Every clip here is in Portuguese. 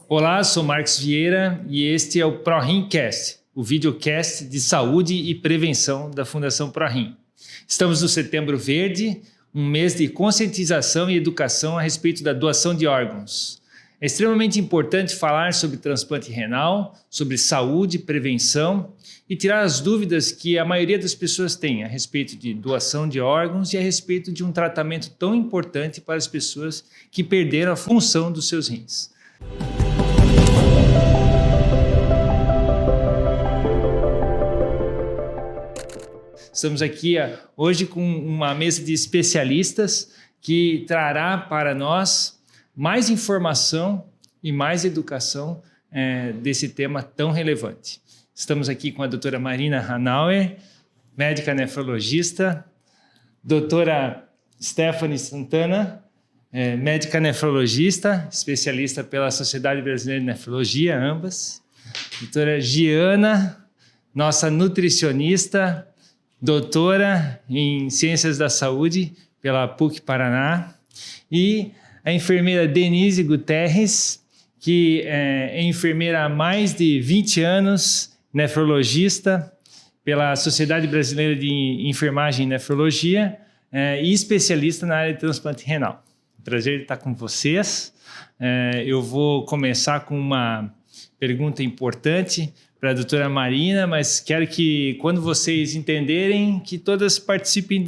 Olá, sou Marcos Vieira e este é o ProRimCast, o videocast de saúde e prevenção da Fundação ProRim. Estamos no Setembro Verde, um mês de conscientização e educação a respeito da doação de órgãos. É extremamente importante falar sobre transplante renal, sobre saúde, prevenção e tirar as dúvidas que a maioria das pessoas tem a respeito de doação de órgãos e a respeito de um tratamento tão importante para as pessoas que perderam a função dos seus rins. Estamos aqui hoje com uma mesa de especialistas que trará para nós mais informação e mais educação desse tema tão relevante. Estamos aqui com a doutora Marina Hanauer, médica nefrologista, doutora Stephanie Santana, médica nefrologista, especialista pela Sociedade Brasileira de Nefrologia, ambas, doutora Giana, nossa nutricionista, doutora em Ciências da Saúde pela PUC Paraná, e a enfermeira Denise Guterres, que é enfermeira há mais de 20 anos, nefrologista pela Sociedade Brasileira de Enfermagem e Nefrologia e especialista na área de transplante renal. Prazer estar com vocês. Eu vou começar com uma pergunta importante para a doutora Marina, mas quero que, quando vocês entenderem, que todas participem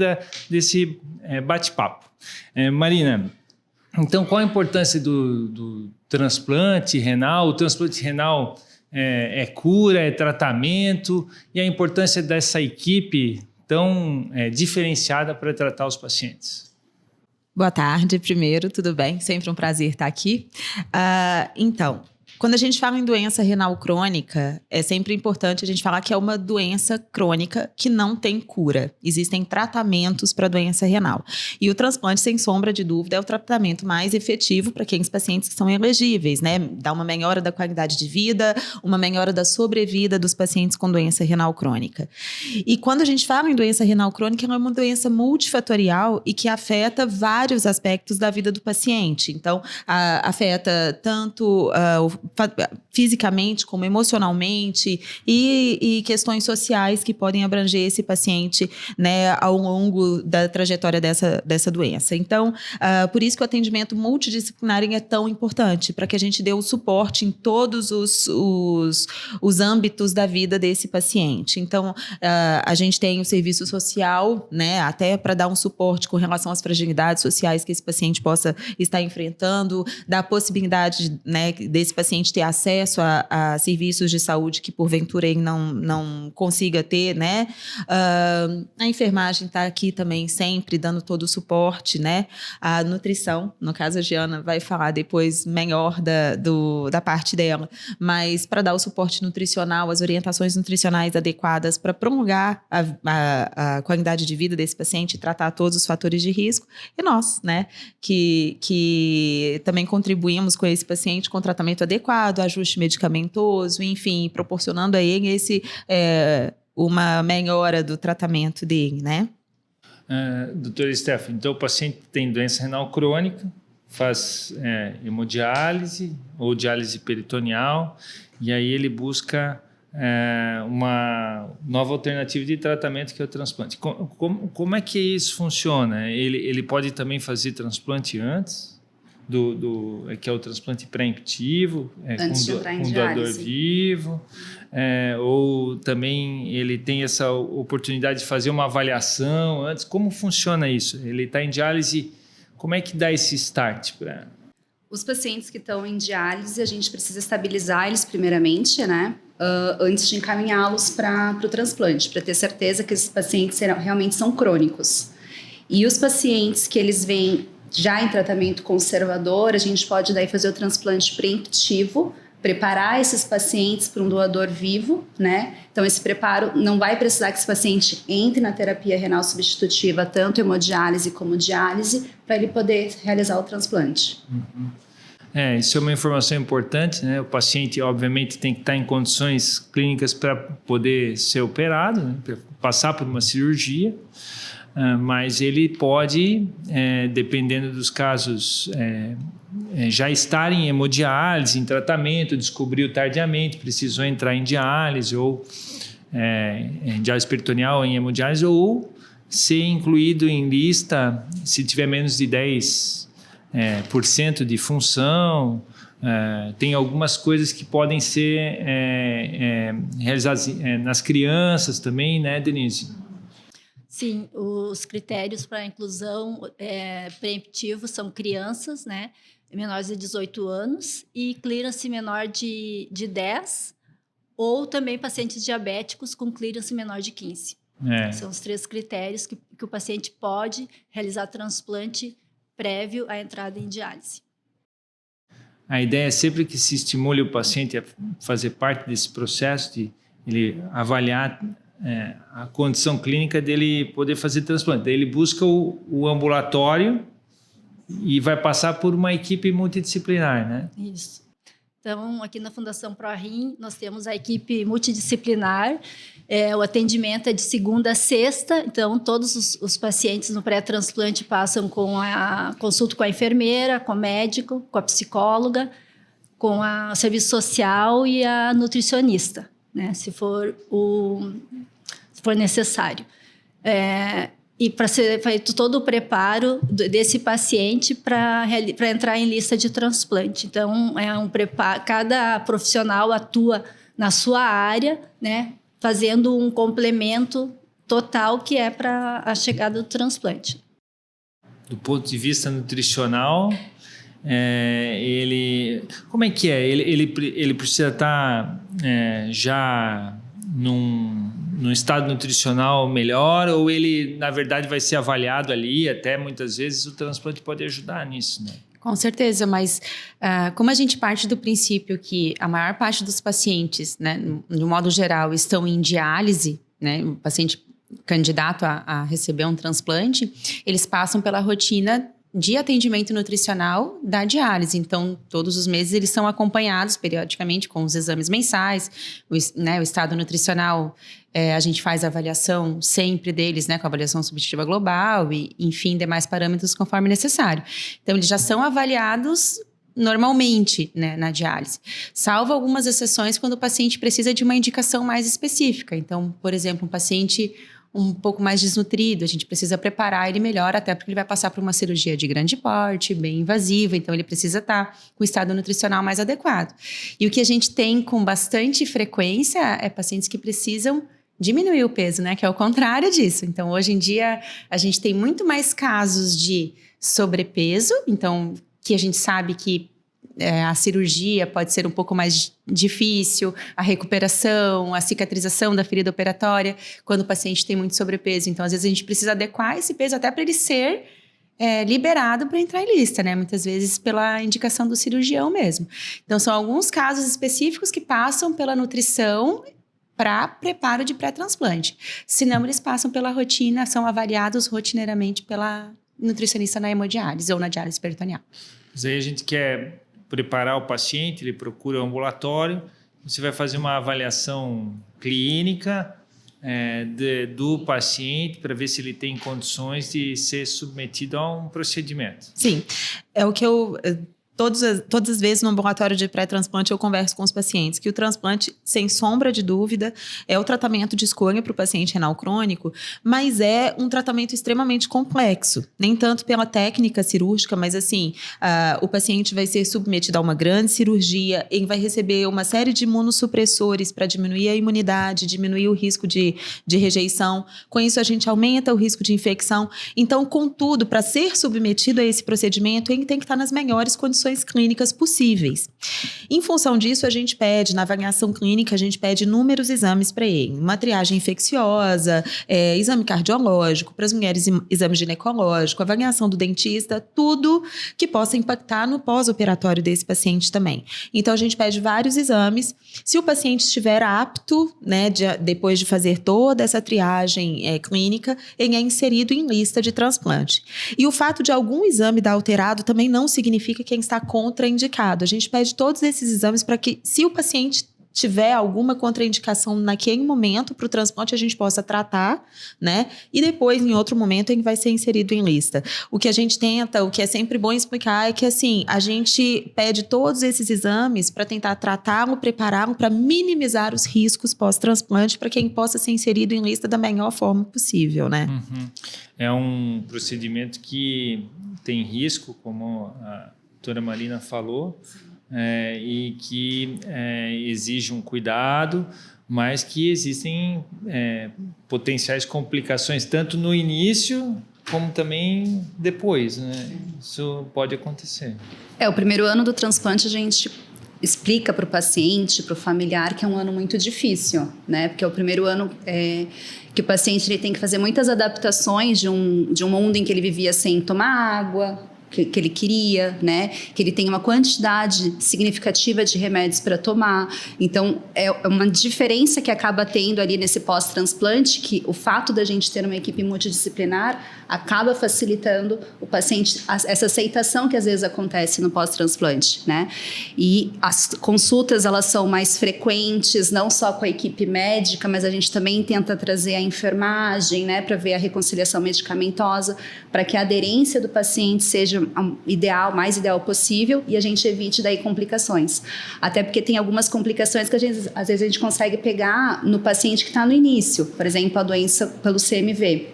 desse bate-papo. Marina, então, qual a importância do transplante renal? O transplante renal é cura, é tratamento, e a importância dessa equipe tão diferenciada para tratar os pacientes? Boa tarde, primeiro, tudo bem? Sempre um prazer estar aqui. Então, quando a gente fala em doença renal crônica, é sempre importante a gente falar que é uma doença crônica que não tem cura. Existem tratamentos para a doença renal. E o transplante, sem sombra de dúvida, é o tratamento mais efetivo para aqueles pacientes que são elegíveis, né? Dá uma melhora da qualidade de vida, uma melhora da sobrevida dos pacientes com doença renal crônica. E quando a gente fala em doença renal crônica, ela é uma doença multifatorial e que afeta vários aspectos da vida do paciente. Então, afeta tanto fisicamente como emocionalmente e questões sociais que podem abranger esse paciente, né, ao longo da trajetória dessa doença. Então, por isso que o atendimento multidisciplinar é tão importante, para que a gente dê o suporte em todos os âmbitos da vida desse paciente. Então, a gente tem o serviço social, né, até para dar um suporte com relação às fragilidades sociais que esse paciente possa estar enfrentando, dar a possibilidade, né, desse paciente ter acesso a serviços de saúde que porventura ele não consiga ter, né? A enfermagem está aqui também sempre dando todo o suporte, né? A nutrição, no caso a Giana vai falar depois melhor da parte dela, mas para dar o suporte nutricional, as orientações nutricionais adequadas para prolongar a qualidade de vida desse paciente e tratar todos os fatores de risco, e nós, né? Que também contribuímos com esse paciente com tratamento adequado, ajuste medicamentoso, enfim, proporcionando a ele uma melhora do tratamento dele, né? Doutora Stephanie, então o paciente tem doença renal crônica, faz hemodiálise ou diálise peritoneal, e aí ele busca uma nova alternativa de tratamento, que é o transplante. Como é que isso funciona? Ele pode também fazer transplante antes? Que é o transplante pré-emptivo, com doador vivo, ou também ele tem essa oportunidade de fazer uma avaliação antes. Como funciona isso? Ele está em diálise, como é que dá esse start para... Os pacientes que estão em diálise, a gente precisa estabilizar eles primeiramente, né? Antes de encaminhá-los para o transplante, para ter certeza que esses pacientes realmente são crônicos. E os pacientes que eles vêm já em tratamento conservador, a gente pode daí fazer o transplante preemptivo, preparar esses pacientes para um doador vivo, né? Então, esse preparo não vai precisar que esse paciente entre na terapia renal substitutiva, tanto hemodiálise como diálise, para ele poder realizar o transplante. Uhum. Isso é uma informação importante, né? O paciente, obviamente, tem que estar em condições clínicas para poder ser operado, né? Para passar por uma cirurgia. Mas ele pode, dependendo dos casos já estar em hemodiálise, em tratamento, descobriu tardiamente, precisou entrar em diálise ou em diálise peritoneal, em hemodiálise, ou ser incluído em lista se tiver menos de 10% de função. Tem algumas coisas que podem ser realizadas nas crianças também, né, Denise? Sim, os critérios para a inclusão preemptivo são crianças, né, menores de 18 anos e clearance menor de 10, ou também pacientes diabéticos com clearance menor de 15. São os 3 critérios que o paciente pode realizar transplante prévio à entrada em diálise. A ideia é sempre que se estimule o paciente a fazer parte desse processo de ele avaliar a condição clínica dele poder fazer transplante. Daí ele busca o ambulatório e vai passar por uma equipe multidisciplinar, né? Isso. Então, aqui na Fundação ProRim, nós temos a equipe multidisciplinar. O atendimento é de segunda a sexta. Então, todos os pacientes no pré-transplante passam com a consulta com a enfermeira, com o médico, com a psicóloga, com o serviço social e a nutricionista, né? Se for necessário. E para ser feito todo o preparo desse paciente para entrar em lista de transplante. Então, cada profissional atua na sua área, né, fazendo um complemento total que é para a chegada do transplante. Do ponto de vista nutricional, como é que é? Ele precisa estar já num estado nutricional melhor, ou ele, na verdade, vai ser avaliado ali, até muitas vezes o transplante pode ajudar nisso, né? Com certeza, mas como a gente parte do princípio que a maior parte dos pacientes, né, de um modo geral, estão em diálise, né, o paciente candidato a receber um transplante, eles passam pela rotina de atendimento nutricional da diálise. Então, todos os meses eles são acompanhados periodicamente com os exames mensais, o estado nutricional, a gente faz a avaliação sempre deles, né, com a avaliação subjetiva global e, enfim, demais parâmetros conforme necessário. Então, eles já são avaliados normalmente, né, na diálise, salvo algumas exceções quando o paciente precisa de uma indicação mais específica. Então, por exemplo, um paciente um pouco mais desnutrido, a gente precisa preparar ele melhor, até porque ele vai passar por uma cirurgia de grande porte, bem invasiva, então ele precisa estar com o estado nutricional mais adequado. E o que a gente tem com bastante frequência é pacientes que precisam diminuir o peso, né? Que é o contrário disso. Então, hoje em dia, a gente tem muito mais casos de sobrepeso, então, que a gente sabe que a cirurgia pode ser um pouco mais difícil, a recuperação, a cicatrização da ferida operatória, quando o paciente tem muito sobrepeso. Então, às vezes, a gente precisa adequar esse peso até para ele ser liberado para entrar em lista, né? Muitas vezes pela indicação do cirurgião mesmo. Então, são alguns casos específicos que passam pela nutrição para preparo de pré-transplante. Se não, eles passam pela rotina, são avaliados rotineiramente pela nutricionista na hemodiálise ou na diálise peritoneal. Mas aí a gente quer preparar o paciente, ele procura o ambulatório, você vai fazer uma avaliação clínica do paciente para ver se ele tem condições de ser submetido a um procedimento. Sim, é o que eu... Todas as vezes no ambulatório de pré-transplante eu converso com os pacientes que o transplante, sem sombra de dúvida, é o tratamento de escolha para o paciente renal crônico, mas é um tratamento extremamente complexo. Nem tanto pela técnica cirúrgica, mas assim, o paciente vai ser submetido a uma grande cirurgia, ele vai receber uma série de imunossupressores para diminuir a imunidade, diminuir o risco de rejeição. Com isso, a gente aumenta o risco de infecção. Então, contudo, para ser submetido a esse procedimento, ele tem que estar nas melhores condições clínicas possíveis. Em função disso, a gente pede, na avaliação clínica, a gente pede inúmeros exames para ele. Uma triagem infecciosa, exame cardiológico, para as mulheres, exame ginecológico, avaliação do dentista, tudo que possa impactar no pós-operatório desse paciente também. Então, a gente pede vários exames. Se o paciente estiver apto, né, depois de fazer toda essa triagem clínica, ele é inserido em lista de transplante. E o fato de algum exame dar alterado também não significa que quem está contraindicado. A gente pede todos esses exames para que, se o paciente tiver alguma contraindicação naquele momento para o transplante, a gente possa tratar, né? E depois, em outro momento, ele vai ser inserido em lista. O que a gente tenta, o que é sempre bom explicar é que, assim, a gente pede todos esses exames para tentar tratá-lo, prepará-lo, para minimizar os riscos pós-transplante, para quem possa ser inserido em lista da melhor forma possível, né? É um procedimento que tem risco, como a doutora Marina falou, e que exige um cuidado, mas que existem potenciais complicações tanto no início como também depois, né? Isso pode acontecer. O primeiro ano do transplante a gente explica para o paciente, para o familiar, que é um ano muito difícil, né? Porque é o primeiro ano que o paciente ele tem que fazer muitas adaptações de um mundo em que ele vivia sem tomar água, que ele queria, né? Que ele tem uma quantidade significativa de remédios para tomar. Então, é uma diferença que acaba tendo ali nesse pós-transplante, que o fato da gente ter uma equipe multidisciplinar acaba facilitando o paciente, essa aceitação que às vezes acontece no pós-transplante, né? E as consultas, elas são mais frequentes, não só com a equipe médica, mas a gente também tenta trazer a enfermagem, né? Para ver a reconciliação medicamentosa, para que a aderência do paciente seja mais ideal possível e a gente evite daí complicações. Até porque tem algumas complicações que às vezes a gente consegue pegar no paciente que está no início, por exemplo, a doença pelo CMV.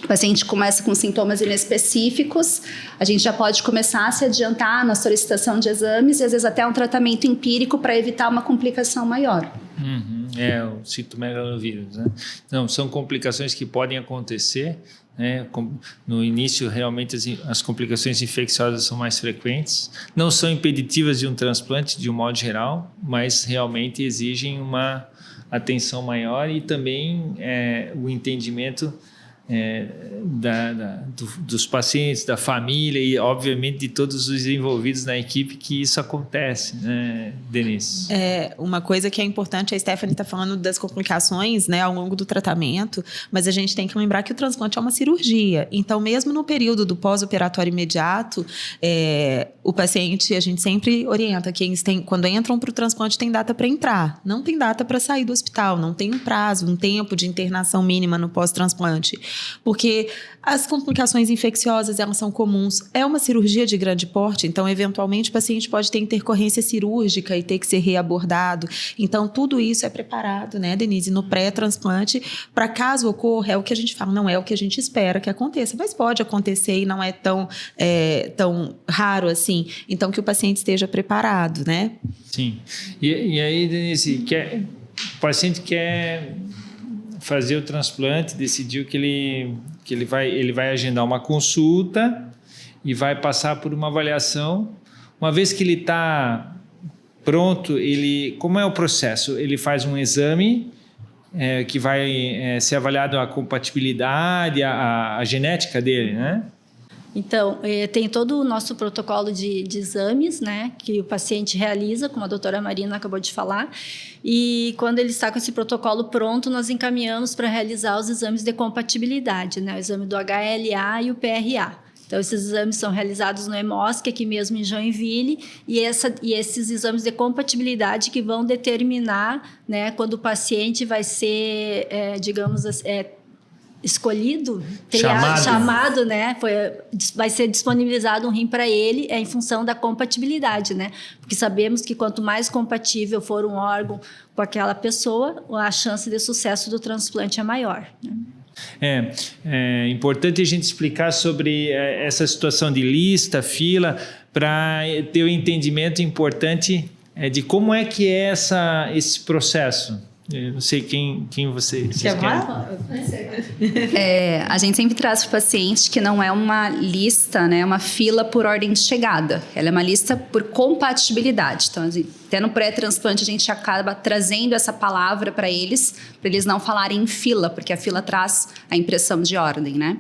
O paciente começa com sintomas inespecíficos, a gente já pode começar a se adiantar na solicitação de exames e às vezes até um tratamento empírico para evitar uma complicação maior. O citomegalovírus, né? Não, são complicações que podem acontecer, né? No início, realmente, as complicações infecciosas são mais frequentes. Não são impeditivas de um transplante, de um modo geral, mas realmente exigem uma atenção maior e também o entendimento dos pacientes, da família e, obviamente, de todos os envolvidos na equipe que isso acontece, né, Denise? Uma coisa que é importante, a Stephanie está falando das complicações, né, ao longo do tratamento, mas a gente tem que lembrar que o transplante é uma cirurgia. Então, mesmo no período do pós-operatório imediato, o paciente, a gente sempre orienta que quando entram para o transplante, tem data para entrar, não tem data para sair do hospital, não tem um prazo, um tempo de internação mínima no pós-transplante. Porque as complicações infecciosas, elas são comuns. É uma cirurgia de grande porte, então, eventualmente, o paciente pode ter intercorrência cirúrgica e ter que ser reabordado. Então, tudo isso é preparado, né, Denise, no pré-transplante, para caso ocorra, é o que a gente fala, não é o que a gente espera que aconteça, mas pode acontecer e não é tão raro assim. Então, que o paciente esteja preparado, né? Sim. E aí, Denise, o paciente quer fazer o transplante, decidiu que ele vai agendar uma consulta e vai passar por uma avaliação. Uma vez que ele está pronto, como é o processo? Ele faz um exame que vai ser avaliado a compatibilidade, a genética dele, né? Então, tem todo o nosso protocolo de exames, né, que o paciente realiza, como a doutora Marina acabou de falar, e quando ele está com esse protocolo pronto, nós encaminhamos para realizar os exames de compatibilidade, né, o exame do HLA e o PRA. Então, esses exames são realizados no EMOSC, aqui mesmo em Joinville, e esses exames de compatibilidade que vão determinar, né, quando o paciente vai ser, digamos assim, escolhido, chamado, né? Vai ser disponibilizado um rim para ele em função da compatibilidade, né? Porque sabemos que quanto mais compatível for um órgão com aquela pessoa, a chance de sucesso do transplante é maior, né? É importante a gente explicar sobre essa situação de lista, fila, para ter um entendimento importante de como é que é esse processo. Eu não sei quem vocês querem. A gente sempre traz para o paciente que não é uma lista, né, uma fila por ordem de chegada. Ela é uma lista por compatibilidade. Então, até no pré-transplante, a gente acaba trazendo essa palavra para eles não falarem em fila, porque a fila traz a impressão de ordem, né?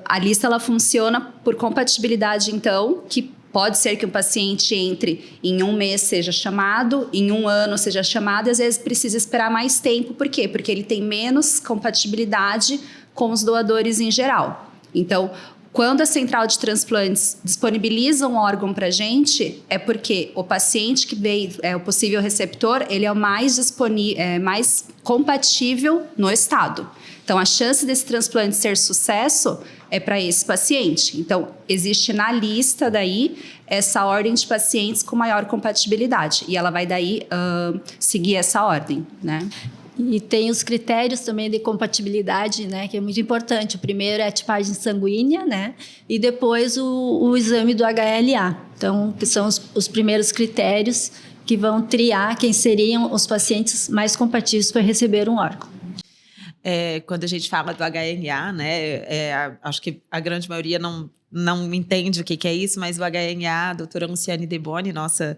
A lista, ela funciona por compatibilidade, então, que pode ser que um paciente entre em 1 mês seja chamado, em 1 ano seja chamado, e às vezes precisa esperar mais tempo. Por quê? Porque ele tem menos compatibilidade com os doadores em geral. Então, Quando a central de transplantes disponibiliza um órgão para a gente, é porque o paciente que veio, o possível receptor, ele é o mais mais compatível no estado. Então, a chance desse transplante ser sucesso é para esse paciente. Então, existe na lista daí essa ordem de pacientes com maior compatibilidade. E ela vai daí seguir essa ordem, né? E tem os critérios também de compatibilidade, né, que é muito importante. O primeiro é a tipagem sanguínea, né, e depois o exame do HLA. Então, que são os primeiros critérios que vão triar quem seriam os pacientes mais compatíveis para receber um órgão. Quando a gente fala do HLA, né, acho que a grande maioria não entende o que é isso, mas o HLA, a doutora Luciane Deboni, nossa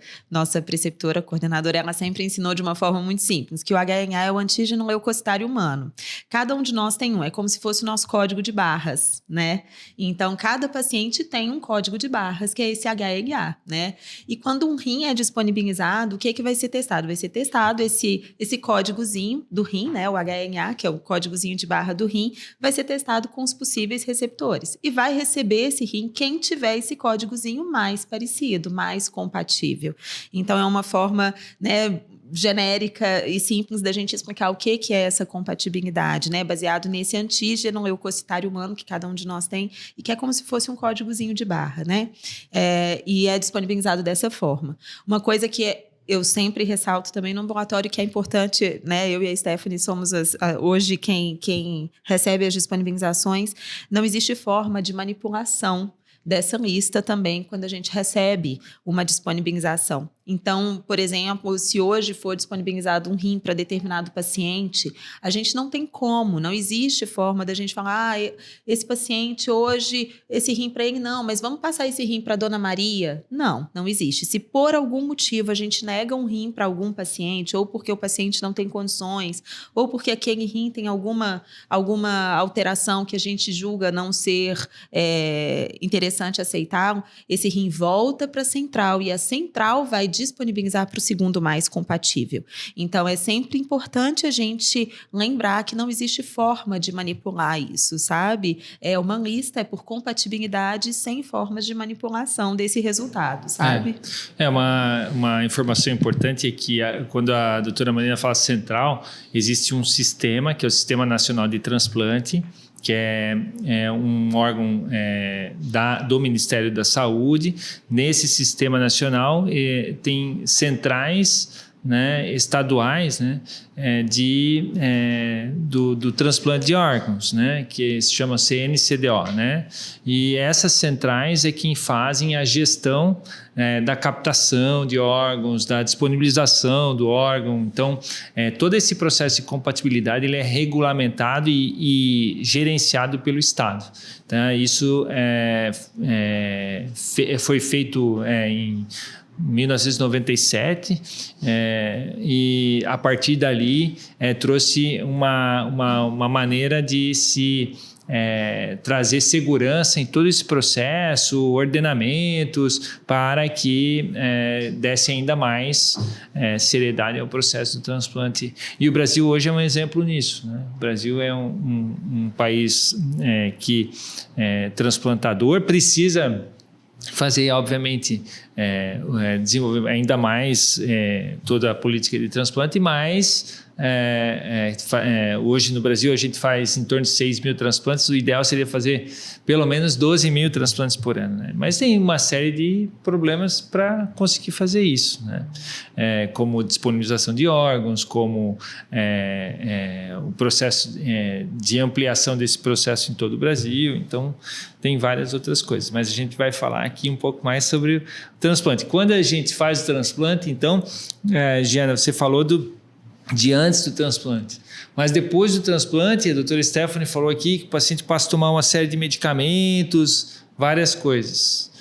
preceptora, coordenadora, ela sempre ensinou de uma forma muito simples, que o HLA é o antígeno leucocitário humano. Cada um de nós tem um, é como se fosse o nosso código de barras, né? Então, cada paciente tem um código de barras, que é esse HLA, né? E quando um rim é disponibilizado, o que vai ser testado? Vai ser testado esse códigozinho do rim, né? O HLA, que é o códigozinho de barra do rim, vai ser testado com os possíveis receptores. E vai receber esse rim quem tiver esse códigozinho mais parecido, mais compatível. Então, é uma forma, né, genérica e simples da gente explicar o que é essa compatibilidade, né? Baseado nesse antígeno leucocitário humano que cada um de nós tem e que é como se fosse um códigozinho de barra, né? E é disponibilizado dessa forma. Uma coisa que eu sempre ressalto também no ambulatório que é importante, né? Eu e a Stephanie somos hoje quem recebe as disponibilizações. Não existe forma de manipulação dessa lista também quando a gente recebe uma disponibilização. Então, por exemplo, se hoje for disponibilizado um rim para determinado paciente, a gente não tem como, não existe forma da gente falar, esse paciente hoje, esse rim para ele não, mas vamos passar esse rim para Dona Maria? Não existe. Se por algum motivo a gente nega um rim para algum paciente, ou porque o paciente não tem condições, ou porque aquele rim tem alguma alteração que a gente julga não ser interessante aceitá-lo, esse rim volta para a central e a central vai disponibilizar para o segundo mais compatível. Então, é sempre importante a gente lembrar que não existe forma de manipular isso, sabe? É uma lista, é por compatibilidade, sem formas de manipulação desse resultado, sabe? Uma informação importante é que quando a doutora Marina fala central, existe um sistema, que é o Sistema Nacional de Transplante, que é um órgão do Ministério da Saúde. Nesse sistema nacional tem centrais, né, estaduais, né, do transplante de órgãos, né, que se chama CNCDO, né, e essas centrais é quem fazem a gestão da captação de órgãos, da disponibilização do órgão. Então, todo esse processo de compatibilidade ele é regulamentado e gerenciado pelo Estado. Então, isso foi feito em 1997 e a partir dali trouxe uma maneira de se trazer segurança em todo esse processo, ordenamentos, para que desse ainda mais seriedade ao processo do transplante. E o Brasil hoje é um exemplo nisso, né? O Brasil é um país que transplantador, precisa fazer, obviamente, desenvolver ainda mais toda a política de transplante, mas hoje no Brasil a gente faz em torno de 6 mil transplantes, o ideal seria fazer pelo menos 12 mil transplantes por ano, né? Mas tem uma série de problemas para conseguir fazer isso, né? Como disponibilização de órgãos, como o processo de ampliação desse processo em todo o Brasil. Então, tem várias outras coisas, mas a gente vai falar aqui um pouco mais sobre o transplante. Quando a gente faz o transplante, então, Giana, você falou de antes do transplante. Mas depois do transplante, a doutora Stephanie falou aqui que o paciente passa a tomar uma série de medicamentos, várias coisas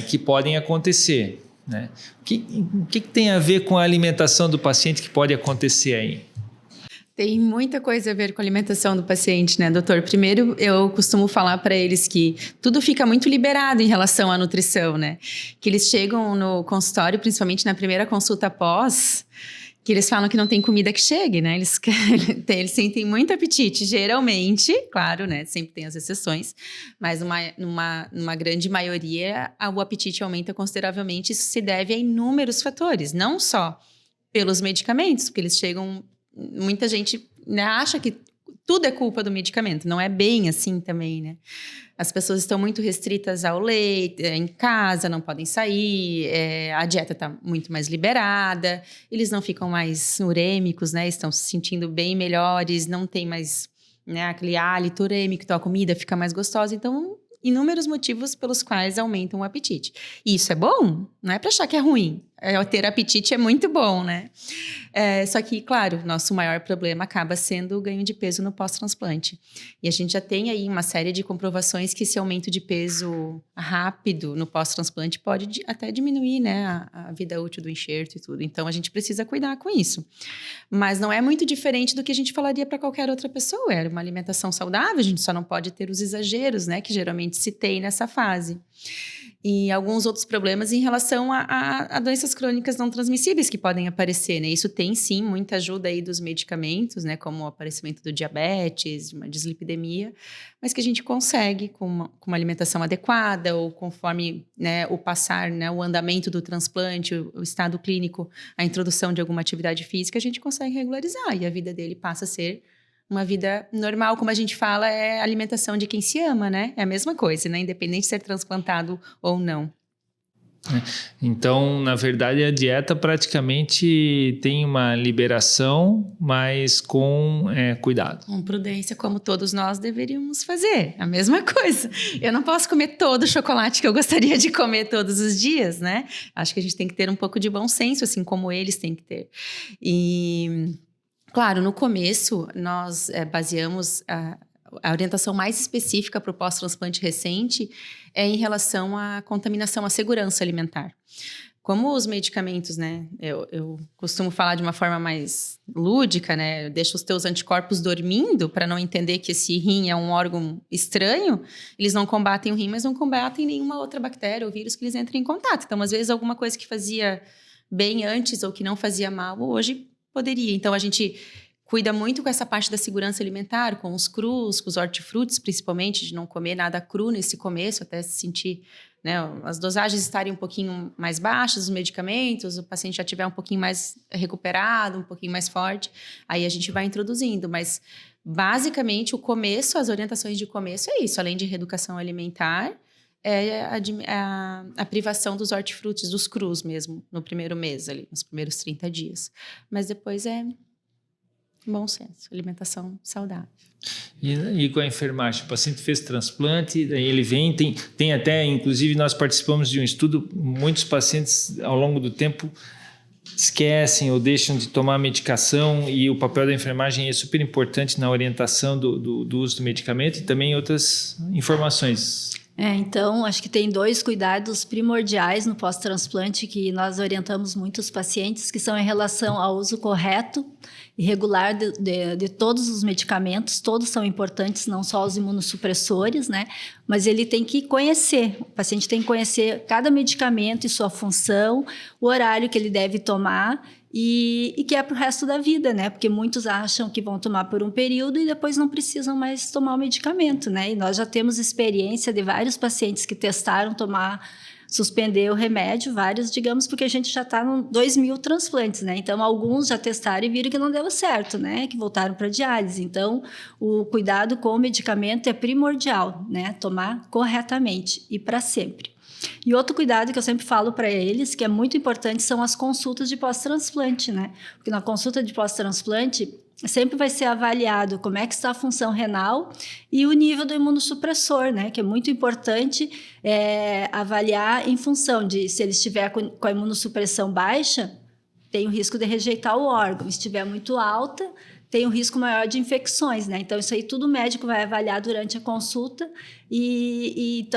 que podem acontecer, né? O que tem a ver com a alimentação do paciente que pode acontecer aí? Tem muita coisa a ver com a alimentação do paciente, né, doutor? Primeiro, eu costumo falar para eles que tudo fica muito liberado em relação à nutrição, né? Que eles chegam no consultório, principalmente na primeira consulta pós, Que eles falam que não tem comida que chegue, né? Eles sentem muito apetite, geralmente, claro, né? Sempre tem as exceções, mas numa grande maioria, o apetite aumenta consideravelmente. Isso se deve a inúmeros fatores, não só pelos medicamentos, porque eles chegam... Muita gente, né, acha que tudo é culpa do medicamento, não é bem assim também, né? As pessoas estão muito restritas ao leite, em casa, não podem sair, a dieta está muito mais liberada, eles não ficam mais urêmicos, né? Estão se sentindo bem melhores, não tem mais, né, aquele hálito urêmico, então a comida fica mais gostosa. Então, inúmeros motivos pelos quais aumentam o apetite. E isso é bom? Não é para achar que é ruim. Ter apetite é muito bom, né? Só que, claro, nosso maior problema acaba sendo o ganho de peso no pós-transplante. E a gente já tem aí uma série de comprovações que esse aumento de peso rápido no pós-transplante pode até diminuir, né, a vida útil do enxerto e tudo. Então, a gente precisa cuidar com isso. Mas não é muito diferente do que a gente falaria para qualquer outra pessoa. Era uma alimentação saudável, a gente só não pode ter os exageros, né, que geralmente se tem nessa fase. E alguns outros problemas em relação a doenças crônicas não transmissíveis que podem aparecer, né? Isso tem, sim, muita ajuda aí dos medicamentos, né? Como o aparecimento do diabetes, uma dislipidemia, mas que a gente consegue com uma alimentação adequada ou conforme, né, o passar, né, o andamento do transplante, o estado clínico, a introdução de alguma atividade física, a gente consegue regularizar e a vida dele passa a ser uma vida normal, como a gente fala, é a alimentação de quem se ama, né? É a mesma coisa, né? Independente de ser transplantado ou não. Então, na verdade, a dieta praticamente tem uma liberação, mas com cuidado. Com prudência, como todos nós deveríamos fazer. A mesma coisa. Eu não posso comer todo o chocolate que eu gostaria de comer todos os dias, né? Acho que a gente tem que ter um pouco de bom senso, assim como eles têm que ter. E... Claro, no começo, nós baseamos a orientação mais específica para o pós-transplante recente em relação à contaminação, à segurança alimentar. Como os medicamentos, né, eu costumo falar de uma forma mais lúdica, né, deixa os teus anticorpos dormindo para não entender que esse rim é um órgão estranho, eles não combatem o rim, mas não combatem nenhuma outra bactéria ou vírus que eles entrem em contato. Então, às vezes, alguma coisa que fazia bem antes ou que não fazia mal, hoje poderia. Então, a gente cuida muito com essa parte da segurança alimentar, com os crus, com os hortifrutis, principalmente, de não comer nada cru nesse começo, até se sentir, né, as dosagens estarem um pouquinho mais baixas, os medicamentos, o paciente já estiver um pouquinho mais recuperado, um pouquinho mais forte, aí a gente vai introduzindo. Mas, basicamente, o começo, as orientações de começo é isso, além de reeducação alimentar, a privação dos hortifrutis, dos crus mesmo, no primeiro mês, ali, nos primeiros 30 dias. Mas depois bom senso, alimentação saudável. E com a enfermagem, o paciente fez transplante, daí ele vem, tem até, inclusive nós participamos de um estudo, muitos pacientes ao longo do tempo esquecem ou deixam de tomar medicação e o papel da enfermagem é super importante na orientação do uso do medicamento e também outras informações. Então, acho que tem 2 cuidados primordiais no pós-transplante que nós orientamos muitos pacientes, que são em relação ao uso correto e regular de todos os medicamentos. Todos são importantes, não só os imunossupressores, né? Mas ele tem que conhecer, o paciente tem que conhecer cada medicamento e sua função, o horário que ele deve tomar e que é para o resto da vida, né? Porque muitos acham que vão tomar por um período e depois não precisam mais tomar o medicamento, né? E nós já temos experiência de vários pacientes que testaram suspender o remédio, vários, digamos, porque a gente já está em 2.000 transplantes, né? Então, alguns já testaram e viram que não deu certo, né? Que voltaram para diálise. Então, o cuidado com o medicamento é primordial, né? Tomar corretamente e para sempre. E outro cuidado que eu sempre falo para eles, que é muito importante, são as consultas de pós-transplante, né? Porque na consulta de pós-transplante sempre vai ser avaliado como é que está a função renal e o nível do imunossupressor, né? Que é muito importante avaliar em função de se ele estiver com a imunossupressão baixa, tem o risco de rejeitar o órgão. Se estiver muito alta, tem um risco maior de infecções, né? Então, isso aí tudo o médico vai avaliar durante a consulta e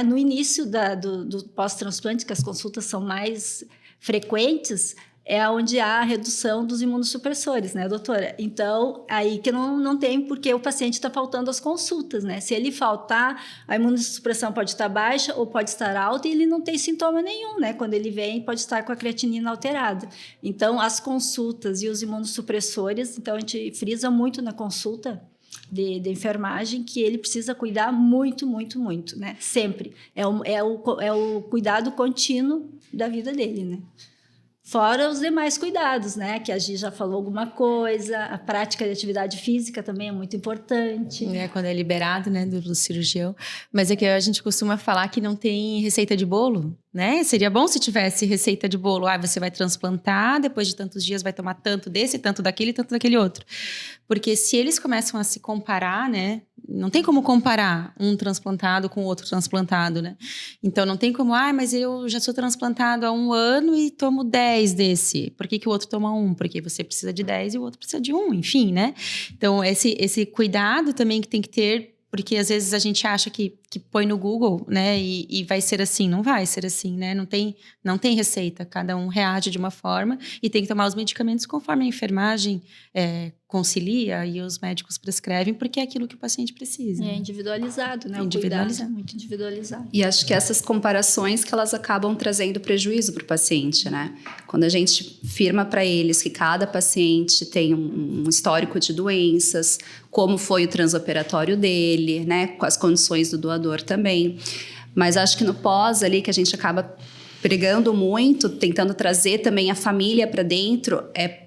no início do pós-transplante, que as consultas são mais frequentes, é onde há a redução dos imunossupressores, né, doutora? Então, aí que não tem porque o paciente está faltando as consultas, né? Se ele faltar, a imunossupressão pode estar baixa ou pode estar alta e ele não tem sintoma nenhum, né? Quando ele vem, pode estar com a creatinina alterada. Então, as consultas e os imunossupressores, então a gente frisa muito na consulta de enfermagem que ele precisa cuidar muito, muito, muito, né? Sempre. É o cuidado contínuo da vida dele, né? Fora os demais cuidados, né? Que a Gi já falou alguma coisa, a prática de atividade física também é muito importante. Quando é liberado, né, do cirurgião. Mas é que a gente costuma falar que não tem receita de bolo, né? Seria bom se tivesse receita de bolo. Você vai transplantar, depois de tantos dias vai tomar tanto desse, tanto daquele e tanto daquele outro. Porque se eles começam a se comparar, né? Não tem como comparar um transplantado com outro transplantado, né? Então, não tem como, mas eu já sou transplantado há 1 ano e tomo 10 desse. Por que o outro toma 1? Porque você precisa de 10 e o outro precisa de 1, enfim, né? Então, esse cuidado também que tem que ter, porque às vezes a gente acha que põe no Google, né, e vai ser assim. Não vai ser assim, né? Não tem receita. Cada um reage de uma forma e tem que tomar os medicamentos conforme a enfermagem concilia e os médicos prescrevem, porque é aquilo que o paciente precisa. É individualizado, né? Individualizado. Muito individualizado. E acho que essas comparações que elas acabam trazendo prejuízo para o paciente, né? Quando a gente firma para eles que cada paciente tem um histórico de doenças, como foi o transoperatório dele, né? Com as condições do doador também. Mas acho que no pós ali que a gente acaba pregando muito, tentando trazer também a família para dentro,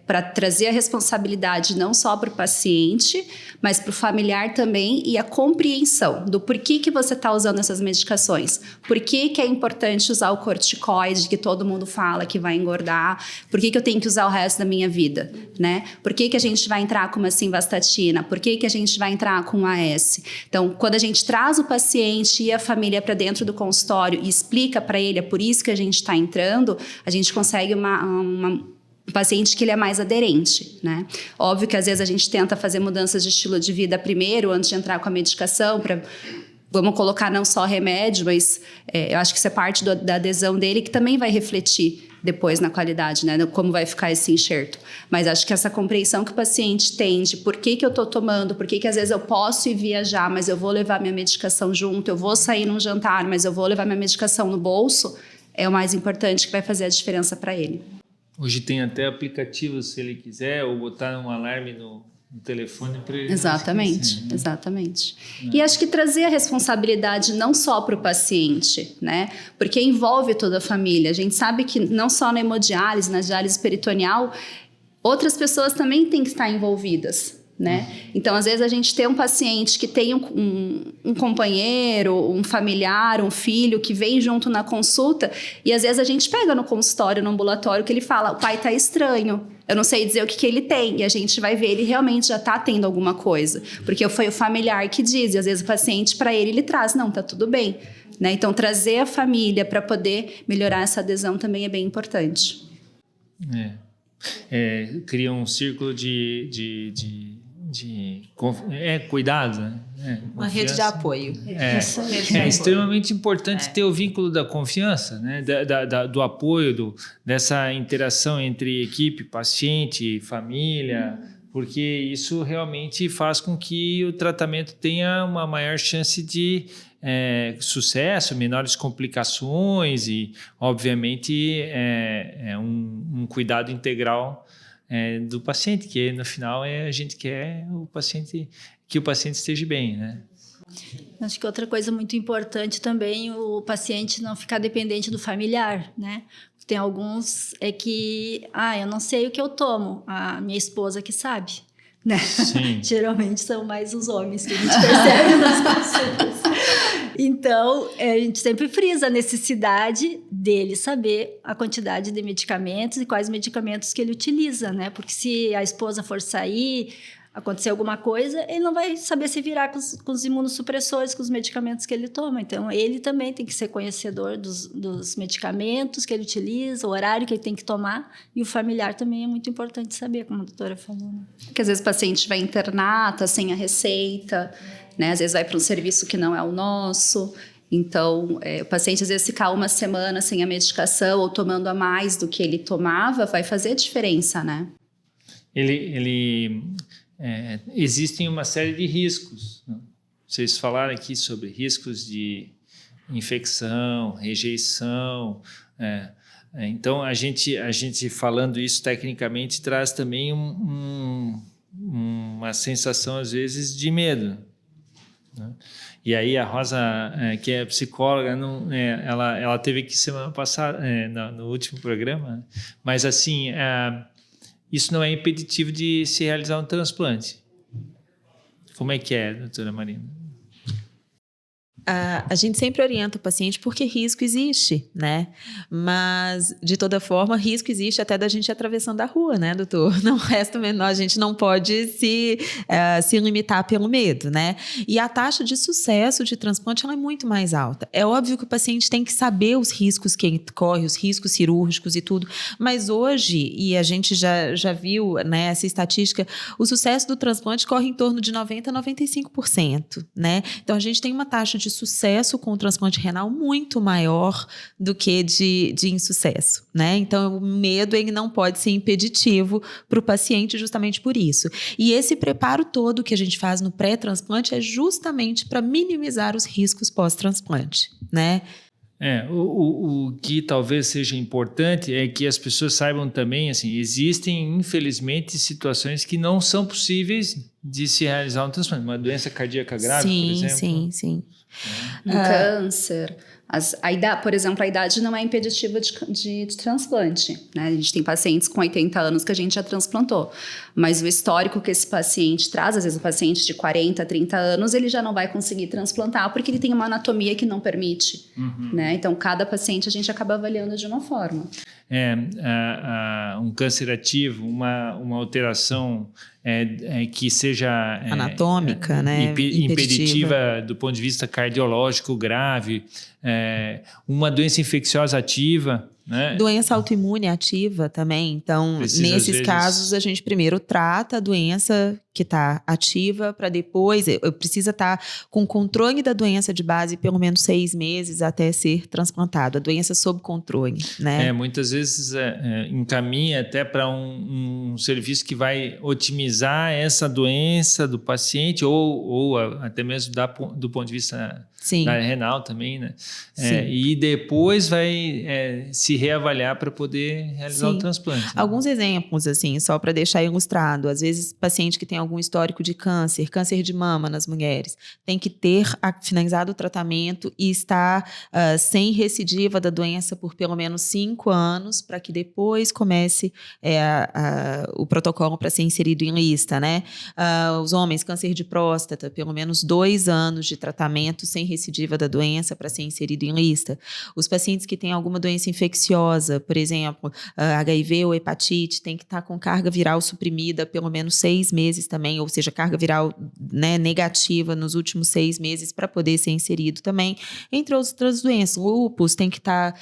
para trazer a responsabilidade não só para o paciente, mas para o familiar também e a compreensão do porquê que você está usando essas medicações. Por que é importante usar o corticoide, que todo mundo fala que vai engordar? Por que eu tenho que usar o resto da minha vida? Né? Por que a gente vai entrar com uma simvastatina? Por que a gente vai entrar com um AS? Então, quando a gente traz o paciente e a família para dentro do consultório e explica para ele, é por isso que a gente está entrando, a gente consegue um paciente que ele é mais aderente, né? Óbvio que às vezes a gente tenta fazer mudanças de estilo de vida primeiro, antes de entrar com a medicação, vamos colocar não só remédio, mas eu acho que isso é parte da adesão dele, que também vai refletir depois na qualidade, né? Como vai ficar esse enxerto. Mas acho que essa compreensão que o paciente tem de por que eu estou tomando, por que às vezes eu posso ir viajar, mas eu vou levar minha medicação junto, eu vou sair num jantar, mas eu vou levar minha medicação no bolso, é o mais importante que vai fazer a diferença para ele. Hoje tem até aplicativos, se ele quiser, ou botar um alarme no telefone para ele. Exatamente, né? Exatamente. E acho que trazer a responsabilidade não só para o paciente, né? Porque envolve toda a família. A gente sabe que não só na hemodiálise, na diálise peritoneal, outras pessoas também têm que estar envolvidas, né? Então, às vezes, a gente tem um paciente que tem um companheiro, um familiar, um filho que vem junto na consulta e, às vezes, a gente pega no consultório, no ambulatório, que ele fala, o pai tá estranho, eu não sei dizer o que ele tem. E a gente vai ver, ele realmente já tá tendo alguma coisa. Porque foi o familiar que diz, e às vezes o paciente, para ele traz, não, tá tudo bem. Né? Então, trazer a família para poder melhorar essa adesão também é bem importante. Cria um círculo de cuidado, né? Uma rede de apoio. É extremamente importante ter o vínculo da confiança, né? Do apoio, dessa interação entre equipe, paciente, família, porque isso realmente faz com que o tratamento tenha uma maior chance de sucesso, menores complicações e, obviamente, um cuidado integral do paciente, que no final a gente quer que o paciente esteja bem, né? Acho que outra coisa muito importante também, o paciente não ficar dependente do familiar, né? Tem alguns que, eu não sei o que eu tomo, a minha esposa que sabe, né? Sim. Geralmente são mais os homens que a gente percebe nas consultas. Então, a gente sempre frisa a necessidade dele saber a quantidade de medicamentos e quais medicamentos que ele utiliza, né? Porque se a esposa for sair, acontecer alguma coisa, ele não vai saber se virar com os imunossupressores, com os medicamentos que ele toma. Então, ele também tem que ser conhecedor dos medicamentos que ele utiliza, o horário que ele tem que tomar, e o familiar também é muito importante saber, como a doutora falou. Né? Porque às vezes o paciente vai internar, tá sem a receita, né? Às vezes vai para um serviço que não é o nosso. Então, o paciente às vezes ficar uma semana sem a medicação ou tomando a mais do que ele tomava, vai fazer diferença, né? Existem uma série de riscos, né? Vocês falaram aqui sobre riscos de infecção, rejeição. Então, a gente falando isso tecnicamente traz também uma sensação, às vezes, de medo, né? E aí a Rosa, que é psicóloga, ela teve aqui semana passada, no último programa, né? Mas assim, isso não é impeditivo de se realizar um transplante. Como é que é, doutora Marina? A gente sempre orienta o paciente porque risco existe, né? Mas, de toda forma, risco existe até da gente atravessando a rua, né, doutor? Não resta o menor, a gente não pode se limitar pelo medo, né? E a taxa de sucesso de transplante ela é muito mais alta. É óbvio que o paciente tem que saber os riscos que ele corre, os riscos cirúrgicos e tudo, mas hoje, e a gente já viu, né, essa estatística, o sucesso do transplante corre em torno de 90% a 95%, né? Então, a gente tem uma taxa de sucesso com o transplante renal muito maior do que de insucesso, né? Então, o medo ele não pode ser impeditivo para o paciente justamente por isso. E esse preparo todo que a gente faz no pré-transplante é justamente para minimizar os riscos pós-transplante, né? O que talvez seja importante é que as pessoas saibam também, assim, existem, infelizmente, situações que não são possíveis de se realizar um transplante. Uma doença cardíaca grave, por exemplo. Sim. Um câncer. Por exemplo, a idade não é impeditiva de transplante, né? A gente tem pacientes com 80 anos que a gente já transplantou, mas o histórico que esse paciente traz, às vezes o paciente de 40, 30 anos, ele já não vai conseguir transplantar porque ele tem uma anatomia que não permite, né? Então, cada paciente a gente acaba avaliando de uma forma. Um câncer ativo, uma alteração que seja anatômica, né? Impeditiva do ponto de vista cardiológico grave, uma doença infecciosa ativa, né? Doença autoimune ativa também. Então, nesses casos, a gente primeiro trata a doença que está ativa para depois, precisa estar com controle da doença de base pelo menos 6 meses até ser transplantado. A doença sob controle, né? Muitas vezes encaminha até para um serviço que vai otimizar essa doença do paciente ou até mesmo do ponto de vista da área renal também, né? E depois vai se reavaliar para poder realizar o transplante. Né? Alguns exemplos, assim, só para deixar ilustrado. Às vezes, paciente que tem algum histórico de câncer de mama nas mulheres, tem que ter finalizado o tratamento e estar sem recidiva da doença por pelo menos 5 anos, para que depois comece o protocolo para ser inserido em lista, né? Os homens, câncer de próstata, pelo menos 2 anos de tratamento sem recidiva da doença para ser inserido em lista. Os pacientes que têm alguma doença infecciosa, por exemplo, HIV ou hepatite, tem que estar com carga viral suprimida pelo menos 6 meses também, ou seja, carga viral, né, negativa nos últimos 6 meses para poder ser inserido também, entre outras doenças. O lúpus tem que estar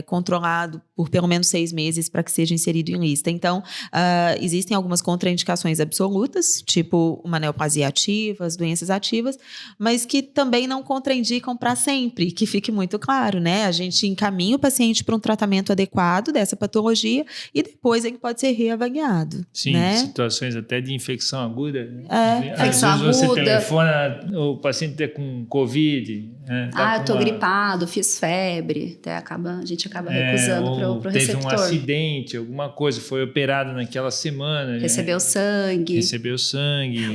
controlado por pelo menos 6 meses para que seja inserido em lista. Então, existem algumas contraindicações absolutas, tipo uma neoplasia ativa, as doenças ativas, mas que também não contraindicam para sempre, que fique muito claro, né? A gente encaminha o paciente para um tratamento adequado dessa patologia e depois ele pode ser reavaliado. Sim, né? Situações até de infecção aguda. Né? Infecção Às vezes aguda. você telefona, o paciente está com Covid. Né? Eu tô gripado, fiz febre. Até a gente acaba recusando pro receptor. Teve um acidente, alguma coisa, foi operado naquela semana. Recebeu sangue.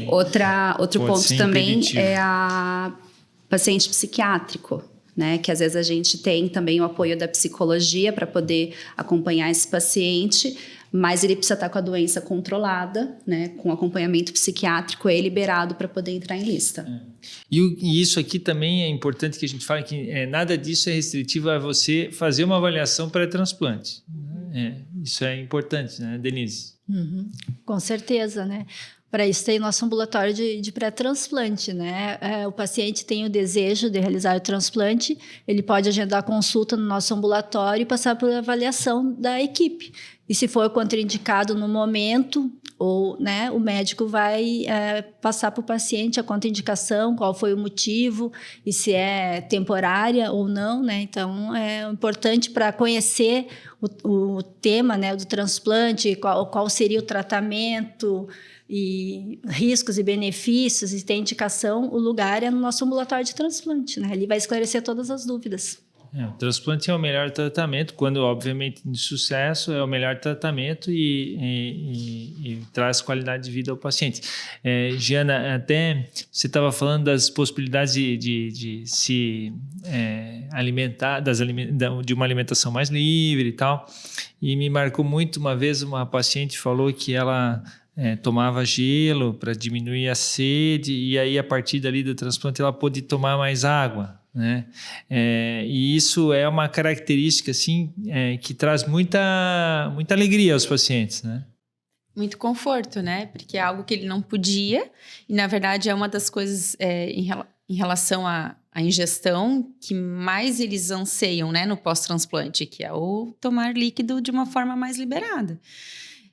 Outro ponto também impeditivo. é a paciente psiquiátrico, né? Que às vezes a gente tem também o apoio da psicologia para poder acompanhar esse paciente, mas ele precisa estar com a doença controlada, né? Com acompanhamento psiquiátrico e liberado para poder entrar em lista. E isso aqui também é importante que a gente fale que nada disso é restritivo a você fazer uma avaliação pré-transplante. Isso é importante, né, Denise? Com certeza, né? Para isso tem nosso ambulatório de pré-transplante, né? O paciente tem o desejo de realizar o transplante, ele pode agendar consulta no nosso ambulatório e passar por avaliação da equipe. E se for contraindicado no momento, ou, né, o médico vai passar para o paciente a contraindicação, qual foi o motivo e se é temporária ou não, né? Então, é importante para conhecer o tema, né, do transplante, qual seria o tratamento e riscos e benefícios, e tem indicação, o lugar é no nosso ambulatório de transplante, né? Ele vai esclarecer todas as dúvidas. O transplante é o melhor tratamento, quando, obviamente, de sucesso, é o melhor tratamento e traz qualidade de vida ao paciente. Giana, até você estava falando das possibilidades de se alimentar, de uma alimentação mais livre e tal, e me marcou muito uma vez uma paciente falou que ela tomava gelo para diminuir a sede, e aí, a partir dali do transplante, ela pôde tomar mais água. Né? E isso é uma característica assim, que traz muita alegria aos pacientes, né? Muito conforto, né? Porque é algo que ele não podia, e na verdade é uma das coisas em relação à ingestão que mais eles anseiam, né, no pós-transplante, que é o tomar líquido de uma forma mais liberada.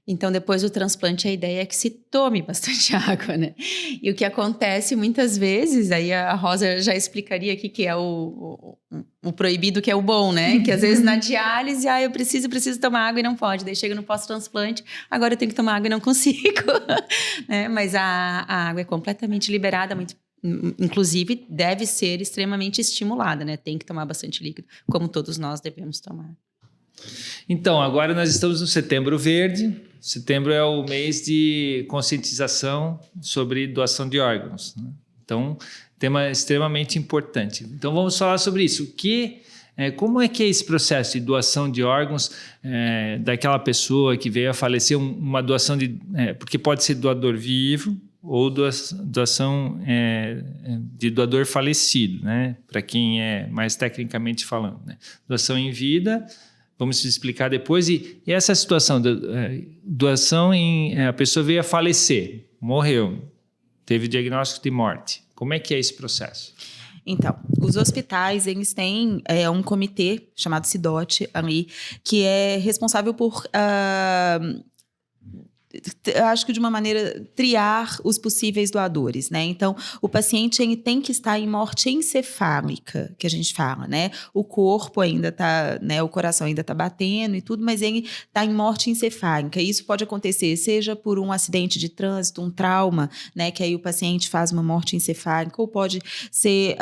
Então, depois do transplante, a ideia é que se tome bastante água, né? E o que acontece muitas vezes, aí a Rosa já explicaria aqui que é o proibido, que é o bom, né? Que às vezes na diálise, eu preciso tomar água e não pode. Daí chega no pós-transplante, agora eu tenho que tomar água e não consigo. Né? Mas a água é completamente liberada, inclusive deve ser extremamente estimulada, né? Tem que tomar bastante líquido, como todos nós devemos tomar. Então, agora nós estamos no Setembro Verde. Setembro é o mês de conscientização sobre doação de órgãos, né? Então, tema extremamente importante. Então, vamos falar sobre isso. Como é que é esse processo de doação de órgãos daquela pessoa que veio a falecer, uma doação porque pode ser doador vivo ou doação de doador falecido, né? Para quem é mais tecnicamente falando, né? Doação em vida. Vamos explicar depois. E essa situação da doação a pessoa veio a falecer, morreu, teve diagnóstico de morte. Como é que é esse processo? Então, os hospitais, eles têm um comitê chamado CIDOT ali, que é responsável por... acho que de uma maneira triar os possíveis doadores, né? Então, o paciente ele tem que estar em morte encefálica, que a gente fala, né? O corpo ainda está, né? O coração ainda está batendo e tudo, mas ele está em morte encefálica. Isso pode acontecer, seja por um acidente de trânsito, um trauma, né? Que aí o paciente faz uma morte encefálica, ou pode ser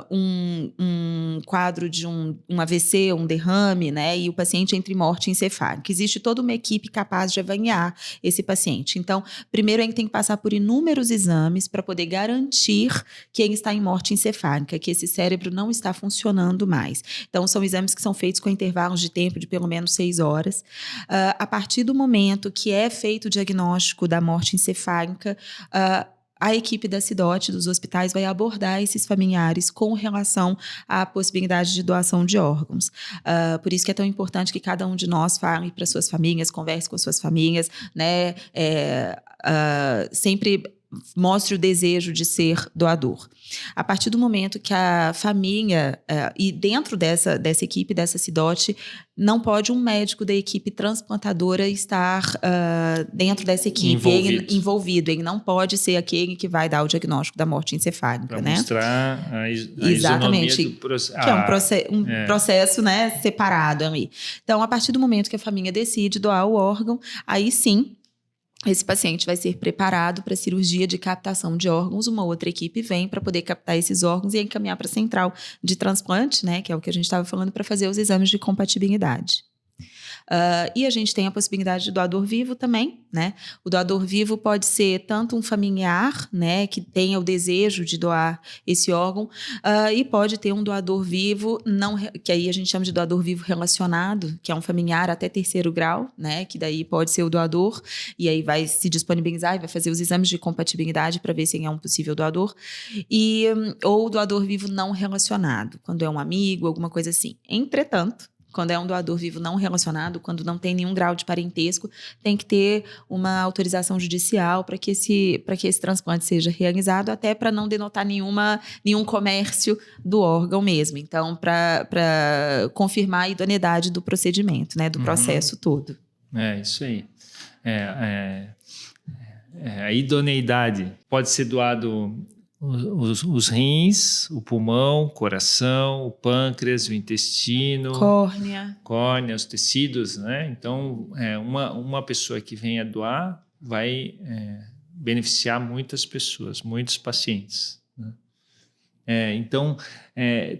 um quadro de um AVC, um derrame, né? E o paciente entra em morte encefálica. Existe toda uma equipe capaz de avaliar esse paciente. Então, primeiro ele tem que passar por inúmeros exames para poder garantir que ele está em morte encefálica, que esse cérebro não está funcionando mais. Então, são exames que são feitos com intervalos de tempo de pelo menos 6 horas. A partir do momento que é feito o diagnóstico da morte encefálica, a equipe da CIDOT, dos hospitais, vai abordar esses familiares com relação à possibilidade de doação de órgãos. Por isso que é tão importante que cada um de nós fale para suas famílias, converse com suas famílias, né? Sempre mostre o desejo de ser doador. A partir do momento que a família, e dentro dessa equipe, dessa CIDOT, não pode um médico da equipe transplantadora estar dentro dessa equipe, envolvido. Ele não pode ser aquele que vai dar o diagnóstico da morte encefálica. Para né? mostrar a exatamente, do processo. Que é um processo, né, separado ali. Então, a partir do momento que a família decide doar o órgão, aí sim, esse paciente vai ser preparado para cirurgia de captação de órgãos. Uma outra equipe vem para poder captar esses órgãos e encaminhar para a central de transplante, né, que é o que a gente estava falando, para fazer os exames de compatibilidade. E a gente tem a possibilidade de doador vivo também, né? O doador vivo pode ser tanto um familiar, né, que tenha o desejo de doar esse órgão, e pode ter um doador vivo, que aí a gente chama de doador vivo relacionado, que é um familiar até 3º grau, né, que daí pode ser o doador, e aí vai se disponibilizar e vai fazer os exames de compatibilidade para ver se ele é um possível doador, ou doador vivo não relacionado, quando é um amigo, alguma coisa assim. Entretanto, quando é um doador vivo não relacionado, quando não tem nenhum grau de parentesco, tem que ter uma autorização judicial para que esse transplante seja realizado, até para não denotar nenhum comércio do órgão mesmo. Então, para confirmar a idoneidade do procedimento, né, do processo todo. Isso aí. a idoneidade. Pode ser doado os rins, o pulmão, o coração, o pâncreas, o intestino, córnea, os tecidos, né? Então, uma pessoa que venha doar vai beneficiar muitas pessoas, muitos pacientes, né? Então,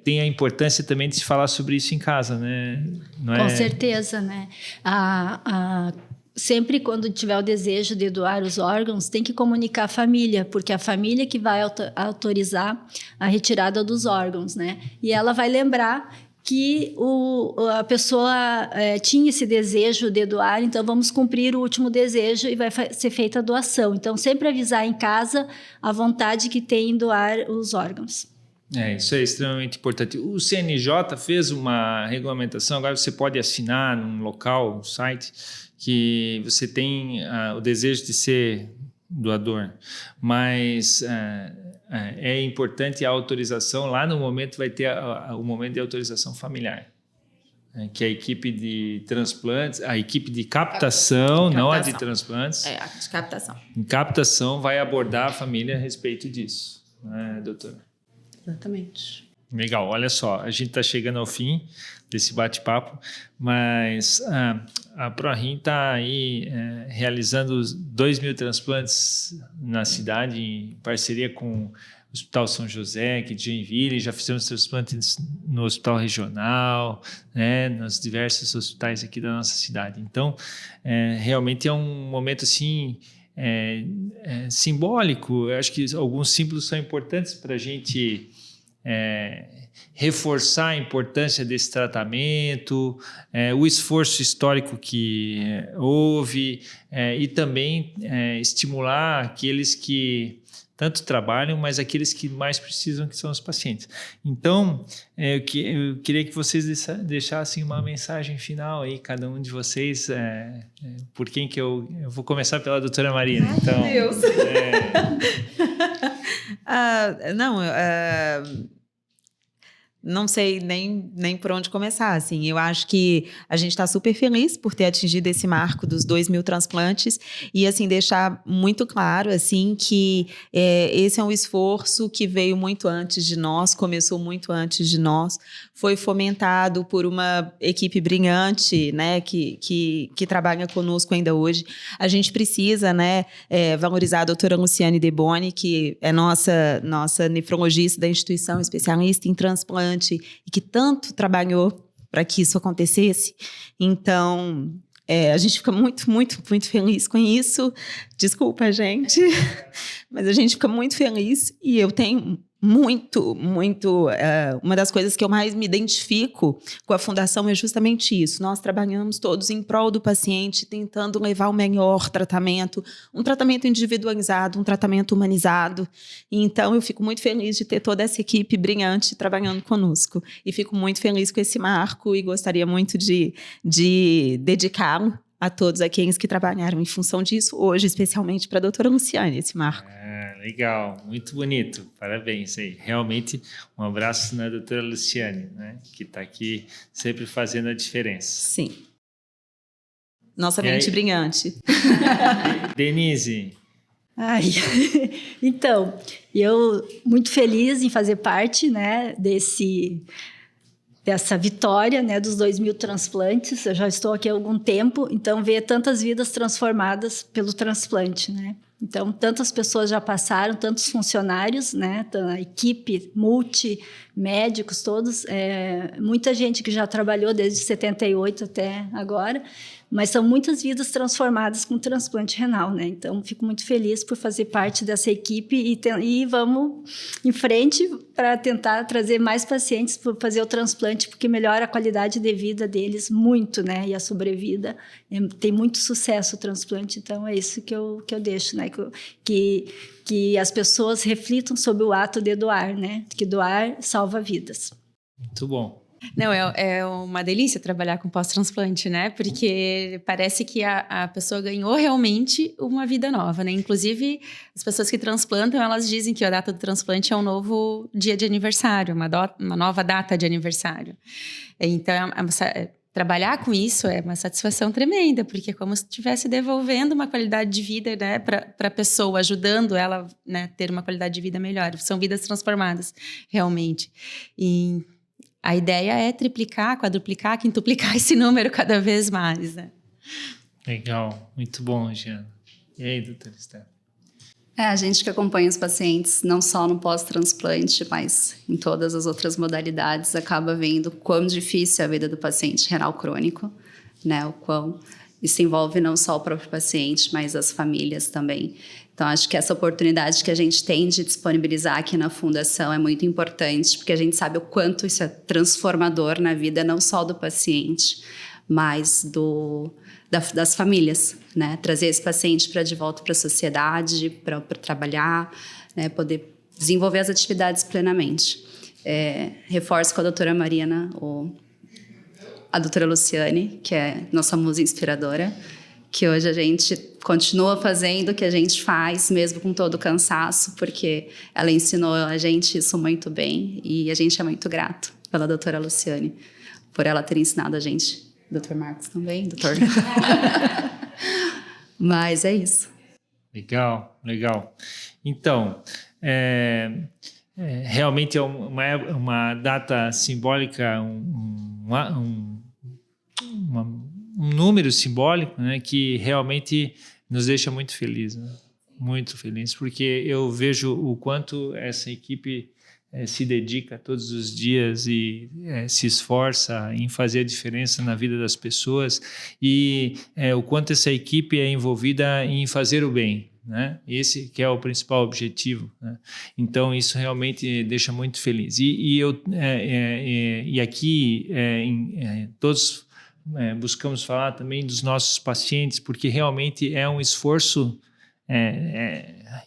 tem a importância também de se falar sobre isso em casa, né? Com certeza, né? Sempre quando tiver o desejo de doar os órgãos, tem que comunicar a família, porque é a família que vai autorizar a retirada dos órgãos, né? E ela vai lembrar que a pessoa tinha esse desejo de doar, então vamos cumprir o último desejo e vai ser feita a doação. Então, sempre avisar em casa a vontade que tem em doar os órgãos. Isso é extremamente importante. O CNJ fez uma regulamentação, agora você pode assinar num local, um site, que você tem o desejo de ser doador, mas é importante a autorização. Lá no momento vai ter o momento de autorização familiar, que a equipe de transplantes, a equipe de captação, não a de transplantes. A de captação. Em captação vai abordar a família a respeito disso, né, doutora? Exatamente. Legal, olha só, a gente está chegando ao fim desse bate-papo, mas a ProRim está aí realizando 2.000 transplantes na cidade, em parceria com o Hospital São José, aqui de Joinville. Já fizemos transplantes no Hospital Regional, né, nos diversos hospitais aqui da nossa cidade. Então, realmente é um momento assim simbólico. Eu acho que alguns símbolos são importantes para a gente reforçar a importância desse tratamento, o esforço histórico que houve, e também estimular aqueles que tanto trabalham, mas aqueles que mais precisam, que são os pacientes. Então, eu queria que vocês deixassem uma mensagem final aí, cada um de vocês, por quem que eu vou começar pela doutora Marina. Então, meu Deus! Não sei nem por onde começar, assim. Eu acho que a gente está super feliz por ter atingido esse marco dos 2.000 transplantes e, assim, deixar muito claro, assim, que esse é um esforço que veio muito antes de nós, começou muito antes de nós, foi fomentado por uma equipe brilhante, né, que trabalha conosco ainda hoje. A gente precisa, né, valorizar a doutora Luciane Deboni, que é nossa nefrologista da instituição, especialista em transplante, e que tanto trabalhou para que isso acontecesse. Então, a gente fica muito, muito, muito feliz com isso. Desculpa, gente, mas a gente fica muito feliz e eu tenho muito, muito... uma das coisas que eu mais me identifico com a Fundação é justamente isso. Nós trabalhamos todos em prol do paciente, tentando levar o melhor tratamento, um tratamento individualizado, um tratamento humanizado. Então, eu fico muito feliz de ter toda essa equipe brilhante trabalhando conosco. E fico muito feliz com esse marco e gostaria muito de dedicá-lo a todos aqueles que trabalharam em função disso, hoje, especialmente para a doutora Luciane, esse marco. Legal, muito bonito, parabéns aí. Realmente, um abraço na doutora Luciane, né, que está aqui sempre fazendo a diferença. Sim. Nossa mente brilhante. Denise. Então, eu muito feliz em fazer parte, né, dessa vitória, né, dos 2.000 transplantes. Eu já estou aqui há algum tempo, então ver tantas vidas transformadas pelo transplante, né? Então, tantas pessoas já passaram, tantos funcionários, né, a equipe, médicos todos, muita gente que já trabalhou desde 78 até agora, mas são muitas vidas transformadas com transplante renal, né? Então, fico muito feliz por fazer parte dessa equipe e vamos em frente para tentar trazer mais pacientes para fazer o transplante, porque melhora a qualidade de vida deles muito, né? E a sobrevida. Tem muito sucesso o transplante, então é isso que eu deixo, né? Que as pessoas reflitam sobre o ato de doar, né? Que doar salva vidas. Muito bom. Não, é uma delícia trabalhar com pós-transplante, né? Porque parece que a pessoa ganhou realmente uma vida nova, né? Inclusive, as pessoas que transplantam, elas dizem que a data do transplante é um novo dia de aniversário, uma nova data de aniversário. Então, trabalhar com isso é uma satisfação tremenda, porque é como se estivesse devolvendo uma qualidade de vida, né, para a pessoa, ajudando ela, né, ter uma qualidade de vida melhor. São vidas transformadas, realmente. E a ideia é triplicar, quadruplicar, quintuplicar esse número cada vez mais, né? Legal, muito bom, Giana. E aí, doutora Esther? A gente que acompanha os pacientes, não só no pós-transplante, mas em todas as outras modalidades, acaba vendo quão difícil é a vida do paciente renal crônico, né? O quão isso envolve não só o próprio paciente, mas as famílias também. Então, acho que essa oportunidade que a gente tem de disponibilizar aqui na Fundação é muito importante, porque a gente sabe o quanto isso é transformador na vida, não só do paciente, mas das famílias, né? Trazer esse paciente de volta para a sociedade, para trabalhar, né? Poder desenvolver as atividades plenamente. Reforço com a doutora Marina, a doutora Luciane, que é nossa musa inspiradora, que hoje a gente continua fazendo o que a gente faz, mesmo com todo o cansaço, porque ela ensinou a gente isso muito bem e a gente é muito grato pela doutora Luciane, por ela ter ensinado a gente. Dr. Marcos também, doutor. Mas é isso. Legal. Então, realmente é uma data simbólica, um número simbólico, né, que realmente nos deixa muito felizes, né? Muito felizes, porque eu vejo o quanto essa equipe se dedica todos os dias e se esforça em fazer a diferença na vida das pessoas e o quanto essa equipe é envolvida em fazer o bem, né? Esse que é o principal objetivo, né? Então isso realmente deixa muito feliz e aqui todos buscamos falar também dos nossos pacientes, porque realmente é um esforço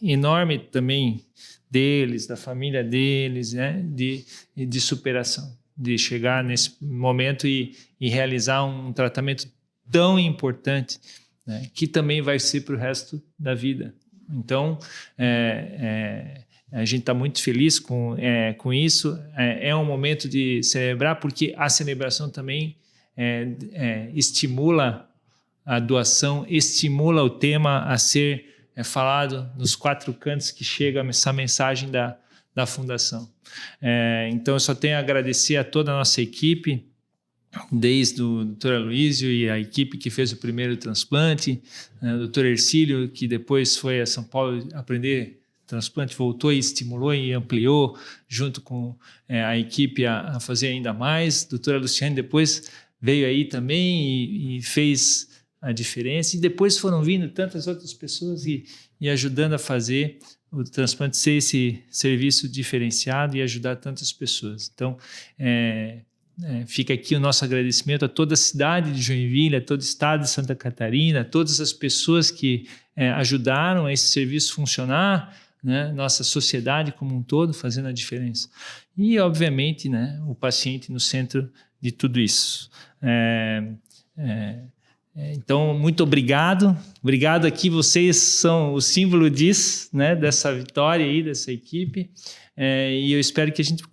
enorme também deles, da família deles, né? de superação, de chegar nesse momento e realizar um tratamento tão importante, né? Que também vai ser para o resto da vida. Então, a gente está muito feliz com isso. É um momento de celebrar, porque a celebração também estimula a doação, estimula o tema a ser falado nos 4 cantos que chega essa mensagem da Fundação. Então, eu só tenho a agradecer a toda a nossa equipe, desde o Dr. Aloysio e a equipe que fez o primeiro transplante, o Dr. Hercílio, que depois foi a São Paulo aprender transplante, voltou e estimulou e ampliou, junto com a equipe a fazer ainda mais. A doutora Luciane depois veio aí também e fez a diferença, e depois foram vindo tantas outras pessoas e ajudando a fazer o transplante ser esse serviço diferenciado e ajudar tantas pessoas. Então, fica aqui o nosso agradecimento a toda a cidade de Joinville, a todo o estado de Santa Catarina, a todas as pessoas que ajudaram a esse serviço funcionar, né? Nossa sociedade como um todo fazendo a diferença. E, obviamente, né, o paciente no centro de tudo isso. Então, muito obrigado. Obrigado aqui, vocês são o símbolo disso, né, dessa vitória aí, dessa equipe. E eu espero que a gente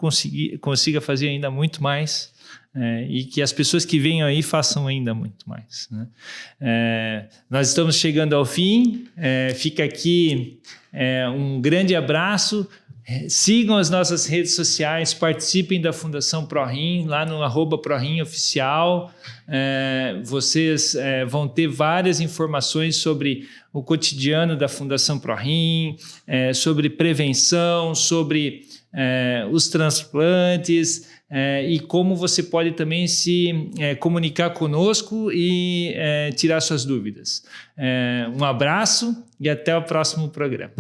consiga fazer ainda muito mais e que as pessoas que venham aí façam ainda muito mais, né? Nós estamos chegando ao fim. Fica aqui um grande abraço. Sigam as nossas redes sociais, participem da Fundação ProRim, lá no @ProRimOficial. Vocês vão ter várias informações sobre o cotidiano da Fundação ProRim, sobre prevenção, sobre os transplantes e como você pode também se comunicar conosco e tirar suas dúvidas. Um abraço e até o próximo programa.